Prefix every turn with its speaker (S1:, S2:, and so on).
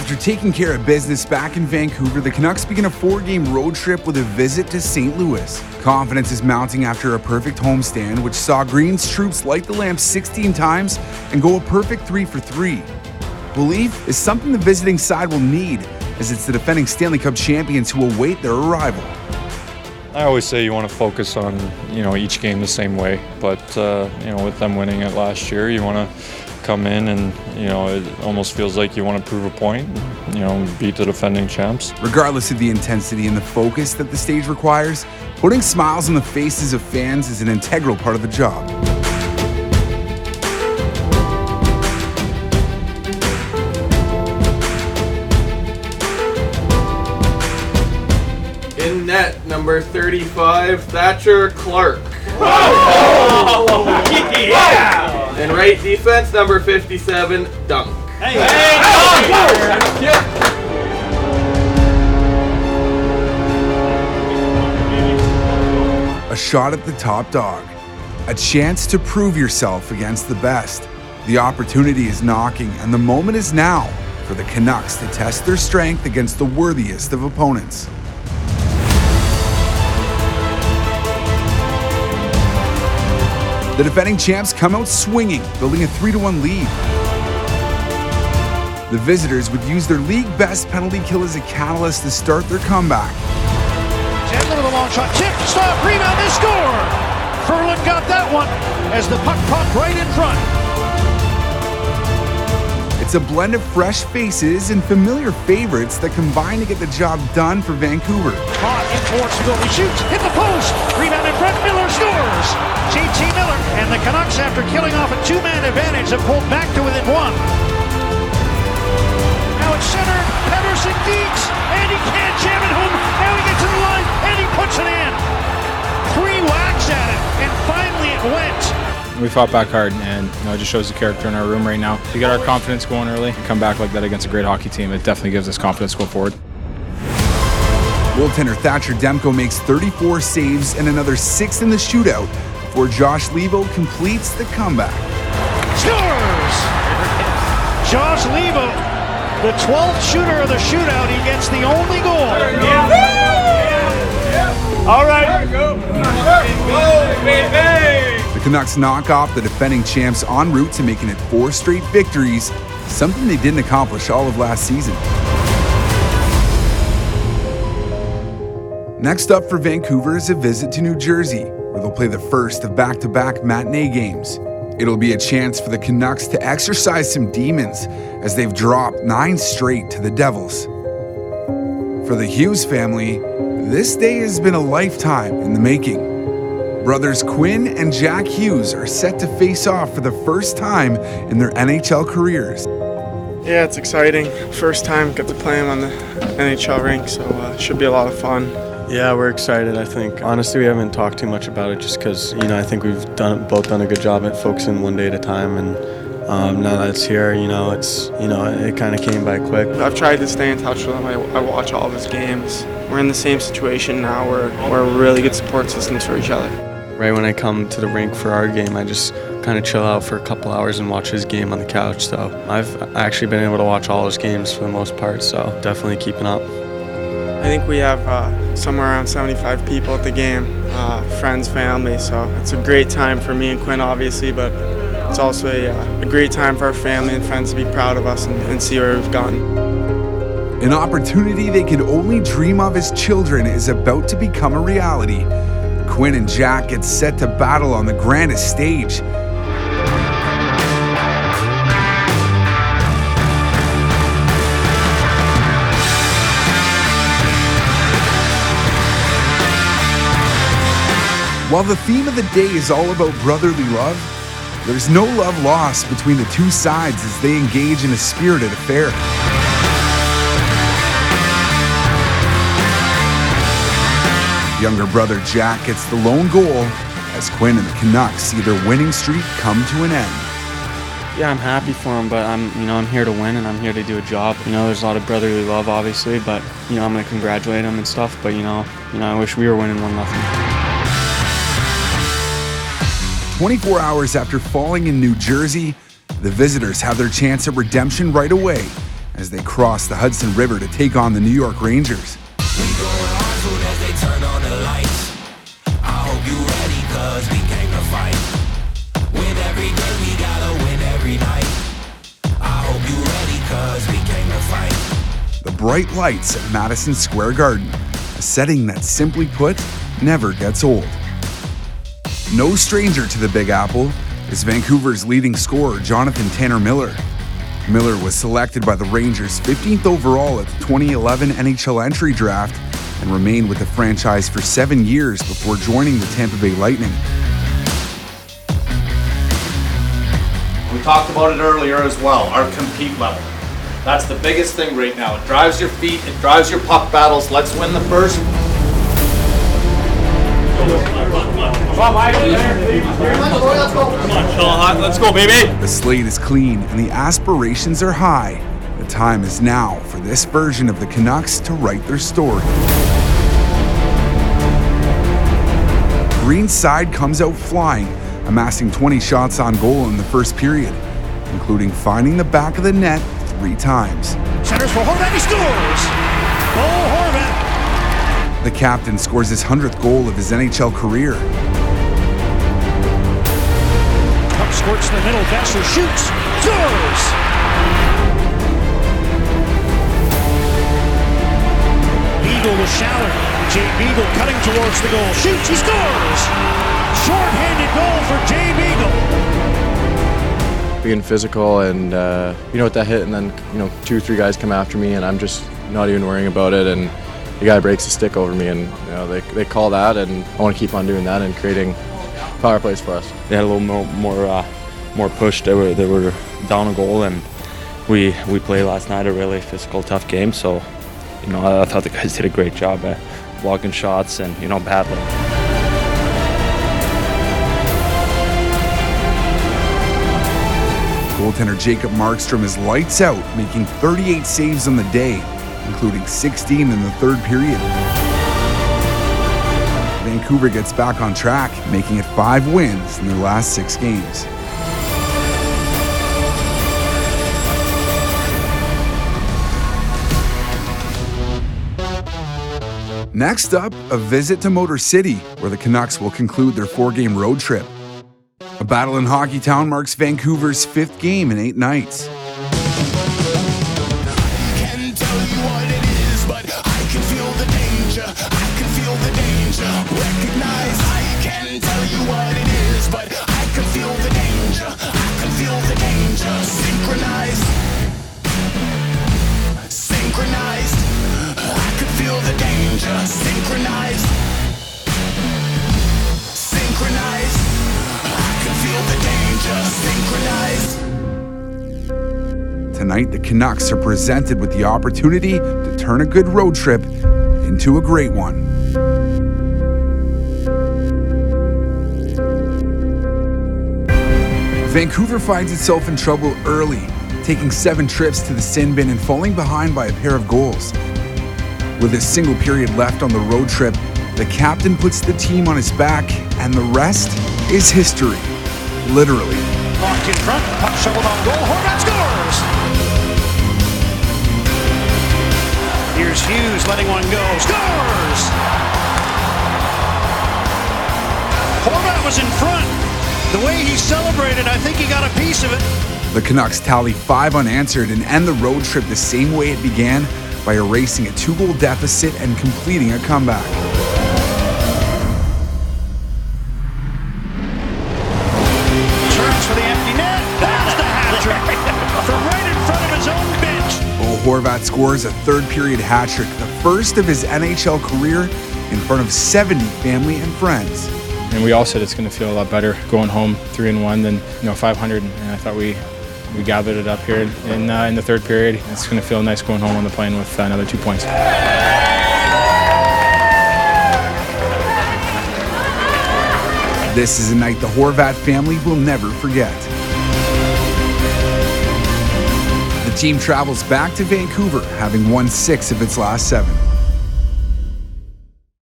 S1: After taking care of business back in Vancouver, the Canucks begin a 4-game road trip with a visit to St. Louis. Confidence is mounting after a perfect homestand, which saw Green's troops light the lamp 16 times and go a perfect 3 for 3. Belief is something the visiting side will need, as it's the defending Stanley Cup champions who await their arrival.
S2: I always say you want to focus on, each game the same way, but, with them winning it last year, you want to come in and, it almost feels like you want to prove a point, beat the defending champs.
S1: Regardless of the intensity and the focus that the stage requires, putting smiles on the faces of fans is an integral part of the job.
S3: In net, number 35, Thatcher Clark.
S4: Oh! Yeah!
S3: And right defense, number 57, Dunk.
S4: Hey!
S1: A shot at the top dog. A chance to prove yourself against the best. The opportunity is knocking, and the moment is now for the Canucks to test their strength against the worthiest of opponents. The defending champs come out swinging, building a 3-1 lead. The visitors would use their league-best penalty kill as a catalyst to start their comeback.
S5: Chandler with a long shot, tip, stop, rebound, they score! Ferland got that one as the puck popped right in front.
S1: It's a blend of fresh faces and familiar favorites that combine to get the job done for Vancouver.
S5: Hot in towards the goal, he shoots, hit the post, rebound in front, Miller scores! JT Miller and the Canucks, after killing off a 2-man advantage, have pulled back to within 1. Now it's centered, Pedersen geeks, and he can't jam it home. Now he gets to the line, and he puts it in. 3 whacks at it, and finally it went.
S6: We fought back hard, and it just shows the character in our room right now. We got our confidence going early, come back like that against a great hockey team. It definitely gives us confidence going forward.
S1: Goaltender Thatcher Demko makes 34 saves and another 6 in the shootout before Josh Leivo completes the comeback.
S5: Scores! Josh Leivo, the 12th shooter of the shootout, he gets the only goal.
S4: All right.
S1: The Canucks knock off the defending champs en route to making it 4 straight victories, something they didn't accomplish all of last season. Next up for Vancouver is a visit to New Jersey, where they'll play the first of back-to-back matinee games. It'll be a chance for the Canucks to exercise some demons as they've dropped 9 straight to the Devils. For the Hughes family, this day has been a lifetime in the making. Brothers Quinn and Jack Hughes are set to face off for the first time in their NHL careers.
S7: Yeah, it's exciting. First time get to play him on the NHL rink, so it should be a lot of fun.
S8: Yeah, we're excited, I think. Honestly, we haven't talked too much about it just because, I think we've both done a good job at focusing one day at a time, and now that it's here, it kind of came by quick.
S7: I've tried to stay in touch with him. I watch all of his games. We're in the same situation now. We're a really good support systems for each other.
S8: Right when I come to the rink for our game, I just kind of chill out for a couple hours and watch his game on the couch. So I've actually been able to watch all his games for the most part, so definitely keeping up.
S7: I think we have somewhere around 75 people at the game, friends, family, so it's a great time for me and Quinn, obviously, but it's also a great time for our family and friends to be proud of us and see where we've gotten.
S1: An opportunity they could only dream of as children is about to become a reality. Quinn and Jack get set to battle on the grandest stage. While the theme of the day is all about brotherly love, there's no love lost between the two sides as they engage in a spirited affair. Younger brother Jack gets the lone goal as Quinn and the Canucks see their winning streak come to an end.
S8: Yeah, I'm happy for him, but I'm here to win and I'm here to do a job. There's a lot of brotherly love, obviously, but I'm going to congratulate him and stuff. But I wish we were winning 1-0.
S1: 24 hours after falling in New Jersey, the visitors have their chance at redemption right away as they cross the Hudson River to take on the New York Rangers. The bright lights at Madison Square Garden, a setting that, simply put, never gets old. No stranger to the Big Apple is Vancouver's leading scorer, Jonathan Tanner Miller. Miller was selected by the Rangers 15th overall at the 2011 NHL entry draft and remained with the franchise for 7 years before joining the Tampa Bay Lightning.
S9: We talked about it earlier as well, our compete level. That's the biggest thing right now. It drives your feet, it drives your puck battles. Let's win the first.
S4: Let's go, baby.
S1: The slate is clean and the aspirations are high. The time is now for this version of the Canucks to write their story. Green side comes out flying, amassing 20 shots on goal in the first period, including finding the back of the net 3 times.
S5: Centers for Horvat, he scores! Oh, Horvat!
S1: The captain scores his 100th goal of his NHL career.
S5: Puck squirts in the middle, Vassar shoots, scores! Beagle with Schaller. Jay Beagle cutting towards the goal, shoots, he scores! Short-handed goal for Jay Beagle.
S8: Being physical and, with that hit and then, 2 or 3 guys come after me and I'm just not even worrying about it and the guy breaks the stick over me and, they call that and I want to keep on doing that and creating power plays for us.
S10: They had a little more push. They were down a goal and we played last night a really physical, tough game. So, I thought the guys did a great job at blocking shots and, battling.
S1: Goaltender Jacob Markstrom is lights out, making 38 saves on the day, including 16 in the third period. Vancouver gets back on track, making it 5 wins in their last 6 games. Next up, a visit to Motor City, where the Canucks will conclude their 4-game road trip. A battle in Hockey Town marks Vancouver's 5th game in 8 nights. Tonight, the Canucks are presented with the opportunity to turn a good road trip into a great one. Vancouver finds itself in trouble early, taking 7 trips to the sin bin and falling behind by a pair of goals. With a single period left on the road trip, the captain puts the team on his back, and the rest is history. Literally.
S5: Locked in front, puck shoveled on goal, Horvat scores! Here's Hughes letting one go, scores! Horvat was in front. The way he celebrated, I think he got a piece of it.
S1: The Canucks tally 5 unanswered and end the road trip the same way it began, by erasing a 2-goal deficit and completing a comeback.
S5: Turns for the empty net. That's the hat-trick from right in front of his own bench.
S1: Horvat scores a third-period hat-trick, the first of his NHL career, in front of 70 family and friends.
S6: And we all said it's going to feel a lot better going home 3-1 than 500. And I thought we gathered it up here in the third period. It's going to feel nice going home on the plane with another 2 points.
S1: This is a night the Horvat family will never forget. The team travels back to Vancouver, having won 6 of its last 7.